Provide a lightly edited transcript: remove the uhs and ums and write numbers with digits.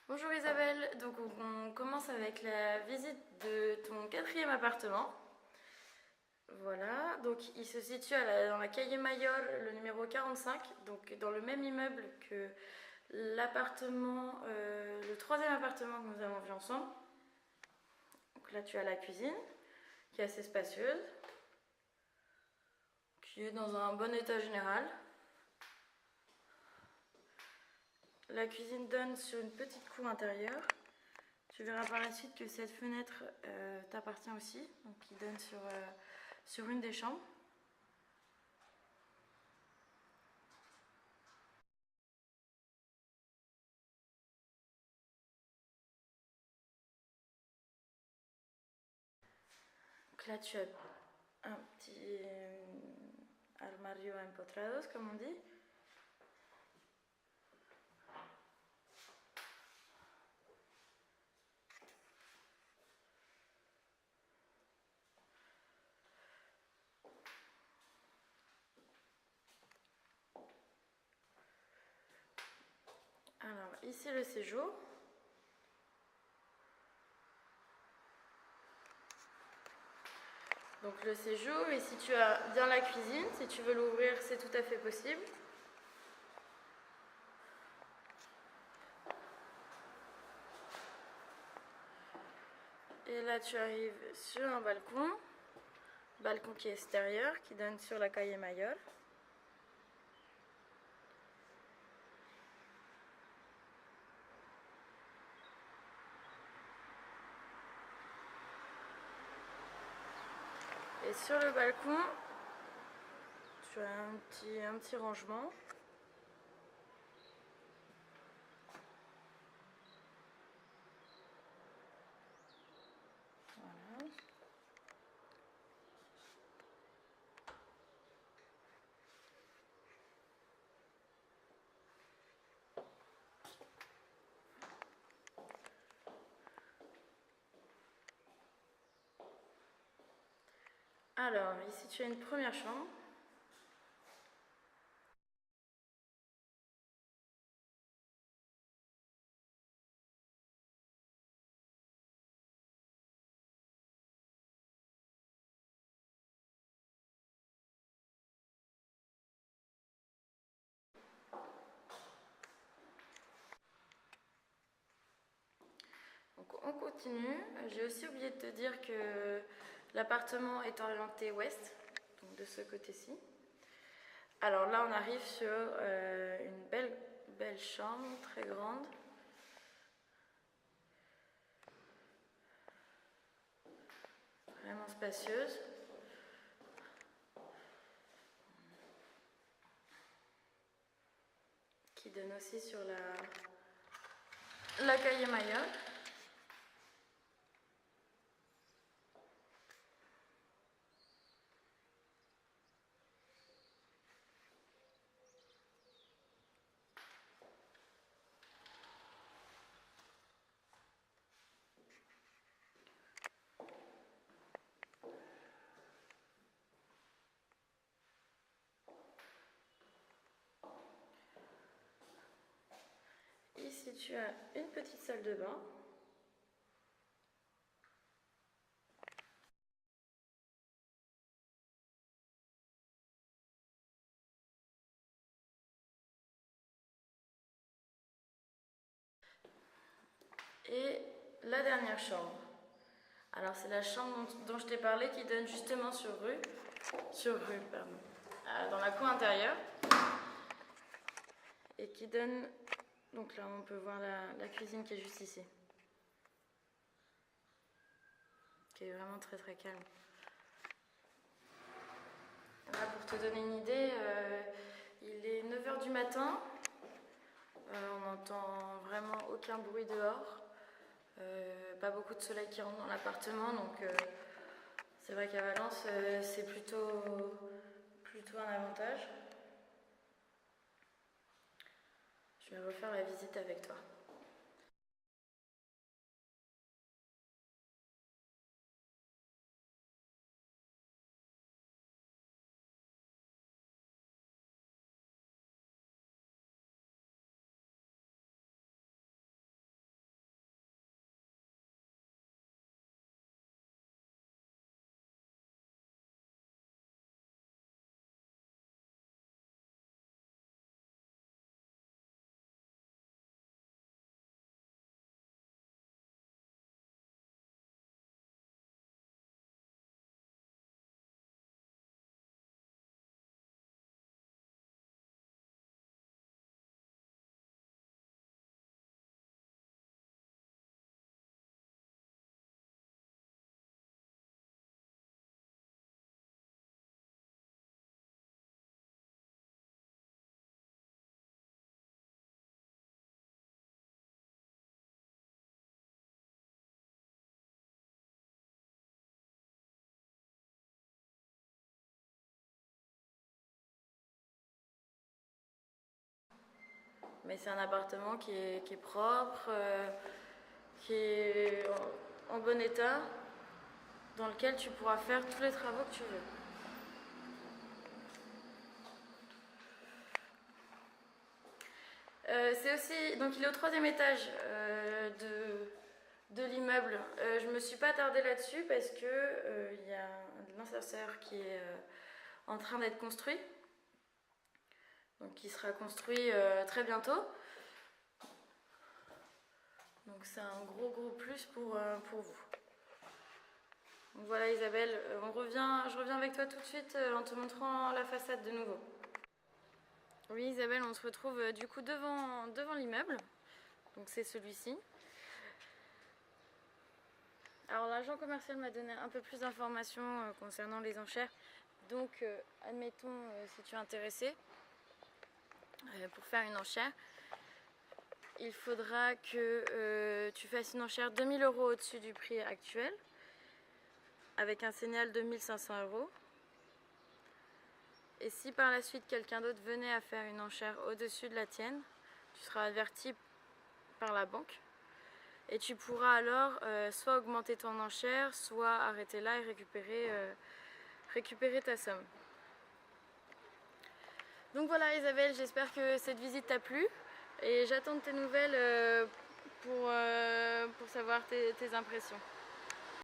Bonjour Isabelle, donc on commence avec la visite de ton quatrième appartement. Voilà, donc il se situe dans la Calle Mayor, le numéro 45, donc dans le même immeuble que l'appartement, le troisième appartement que nous avons vu ensemble. Donc là tu as la cuisine, qui est assez spacieuse, qui est dans un bon état général. La cuisine donne sur une petite cour intérieure. Tu verras par la suite que cette fenêtre t'appartient aussi, donc qui donne sur une des chambres. Donc là tu as un petit armario empotrados, comme on dit. Alors ici le séjour. Donc le séjour, ici tu as bien la cuisine, si tu veux l'ouvrir c'est tout à fait possible. Et là tu arrives sur un balcon qui est extérieur, qui donne sur la Calle Mayor. Et sur le balcon, tu as un petit rangement. Voilà. Alors, ici tu as une première chambre. Donc on continue. J'ai aussi oublié de te dire que l'appartement est orienté ouest, donc de ce côté-ci. Alors là on arrive sur une belle chambre, très grande. Vraiment spacieuse. Qui donne aussi sur la Calle Mayor. Ici tu as une petite salle de bain. Et la dernière chambre. Alors c'est la chambre dont je t'ai parlé qui donne justement dans la cour intérieure. Et qui donne, donc là on peut voir la cuisine qui est juste ici. Qui est vraiment très très calme. Là, pour te donner une idée, il est 9h du matin. On n'entend vraiment aucun bruit dehors. Pas beaucoup de soleil qui rentre dans l'appartement, donc c'est vrai qu'à Valence c'est plutôt un avantage. Je vais refaire la visite avec toi. mais c'est un appartement qui est propre, qui est en bon état, dans lequel tu pourras faire tous les travaux que tu veux. C'est aussi, donc il est au 3e étage de l'immeuble. Je me suis pas attardée là-dessus parce que il y a un ascenseur qui est en train d'être construit, donc qui sera construit très bientôt. Donc c'est un gros plus pour vous. Donc voilà Isabelle, je reviens avec toi tout de suite en te montrant la façade de nouveau. Oui Isabelle, on se retrouve du coup devant l'immeuble, donc c'est celui-ci. Alors l'agent commercial m'a donné un peu plus d'informations concernant les enchères, donc admettons si tu es intéressé pour faire une enchère, il faudra que tu fasses une enchère 2000 € au-dessus du prix actuel, avec un signal de 1500 €. Et si par la suite quelqu'un d'autre venait à faire une enchère au-dessus de la tienne, tu seras averti par la banque. Et tu pourras alors soit augmenter ton enchère, soit arrêter là et récupérer ta somme. Donc voilà Isabelle, j'espère que cette visite t'a plu. Et j'attends de tes nouvelles pour savoir tes impressions.